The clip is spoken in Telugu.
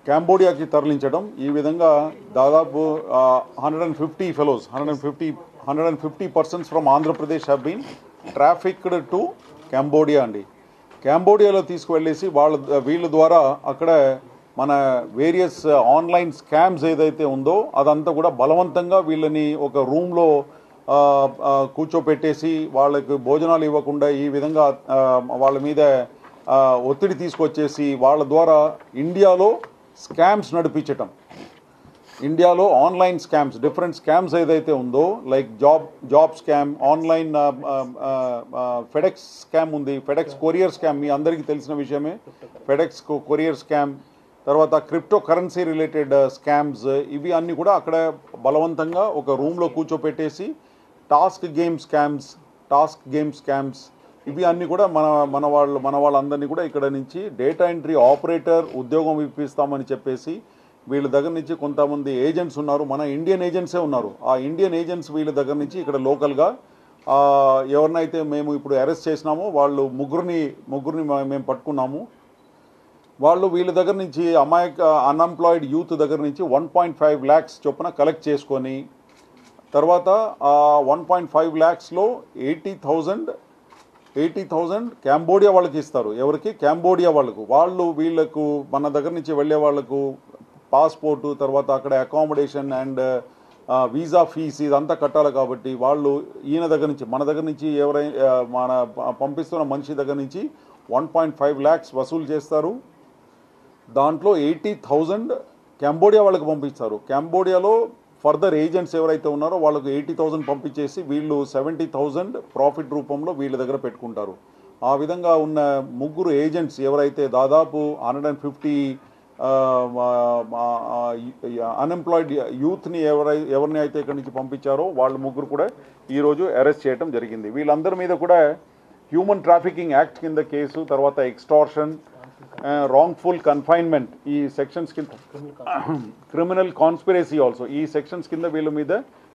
కాంబోడియాకి తరలించడం. ఈ విధంగా దాదాపు 150 fellows 150 persons from Andhra Pradesh have been trafficked to Cambodia అండి. కాంబోడియాలో తీసుకువెళ్ళేసి వీళ్ళ ద్వారా అక్కడ మన వేరియస్ ఆన్లైన్ స్కామ్స్ ఏదైతే ఉందో అదంతా కూడా బలవంతంగా వీళ్ళని ఒక రూమ్లో కూర్చోపెట్టేసి వాళ్ళకి భోజనాలు ఇవ్వకుండా ఈ విధంగా వాళ్ళ మీద ఒత్తిడి తీసుకొచ్చేసి వాళ్ళ ద్వారా ఇండియాలో స్కామ్స్ నడిపించటం. ఇండియాలో ఆన్లైన్ స్కామ్స్, డిఫరెంట్ స్కామ్స్ ఏదైతే ఉందో like job scam, online FedEx scam ఉంది, ఫెడెక్స్ కొరియర్ స్కామ్ మీ అందరికీ తెలిసిన విషయమే. ఫెడెక్స్ కొరియర్ స్కామ్, తర్వాత క్రిప్టో కరెన్సీ రిలేటెడ్ స్కామ్స్, ఇవి అన్నీ కూడా అక్కడ బలవంతంగా ఒక రూమ్లో కూర్చోపెట్టేసి టాస్క్ గేమ్ స్కామ్స్ ఇవి అన్నీ కూడా మన వాళ్ళందరినీ కూడా ఇక్కడ నుంచి డేటా ఎంట్రీ ఆపరేటర్ ఉద్యోగం ఇప్పిస్తామని చెప్పేసి వీళ్ళ దగ్గర నుంచి కొంతమంది ఏజెంట్స్ ఉన్నారు, మన ఇండియన్ ఏజెంట్సే ఉన్నారు. ఆ ఇండియన్ ఏజెంట్స్ వీళ్ళ దగ్గర నుంచి ఇక్కడ లోకల్గా ఎవరినైతే మేము ఇప్పుడు అరెస్ట్ చేసినామో వాళ్ళు ముగ్గురిని మేము పట్టుకున్నాము. వాళ్ళు వీళ్ళ దగ్గర నుంచి అన్ఎంప్లాయిడ్ యూత్ దగ్గర నుంచి 1.5 lakhs చొప్పున కలెక్ట్ చేసుకొని తర్వాత 1.5 lakhsలో 80,000 కాంబోడియా వాళ్ళకి ఇస్తారు. ఎవరికి? కాంబోడియా వాళ్ళకు. వీళ్ళకు మన దగ్గర నుంచి వెళ్ళే వాళ్ళకు పాస్పోర్టు, తర్వాత అక్కడ అకామిడేషన్ అండ్ వీసా ఫీస్ ఇదంతా కట్టాలి. కాబట్టి వాళ్ళు ఈయన దగ్గర నుంచి మన దగ్గర నుంచి మన పంపిస్తున్న మనిషి దగ్గర నుంచి 1.5 lakhs వసూలు చేస్తారు. దాంట్లో 80,000 కాంబోడియా వాళ్ళకి పంపిస్తారు. కాంబోడియాలో ఫర్దర్ ఏజెంట్స్ ఎవరైతే ఉన్నారో వాళ్ళకు 80,000 పంపించేసి వీళ్ళు 70,000 ప్రాఫిట్ రూపంలో వీళ్ళ దగ్గర పెట్టుకుంటారు. ఆ విధంగా ఉన్న ముగ్గురు ఏజెంట్స్ ఎవరైతే దాదాపు 150 అన్ఎంప్లాయిడ్ యూత్ని ఎవరిని అయితే ఇక్కడి నుంచి పంపించారో వాళ్ళ ముగ్గురు కూడా ఈరోజు అరెస్ట్ చేయడం జరిగింది. వీళ్ళందరి మీద కూడా హ్యూమన్ ట్రాఫికింగ్ యాక్ట్ కింద కేసు, తర్వాత ఎక్స్టార్షన్, రాంగ్ఫుల్ కన్ఫైన్మెంట్ ఈ సెక్షన్స్ కింద, క్రిమినల్ కాన్స్పిరసీ ఆల్సో ఈ సెక్షన్స్ కింద వీళ్ళ మీద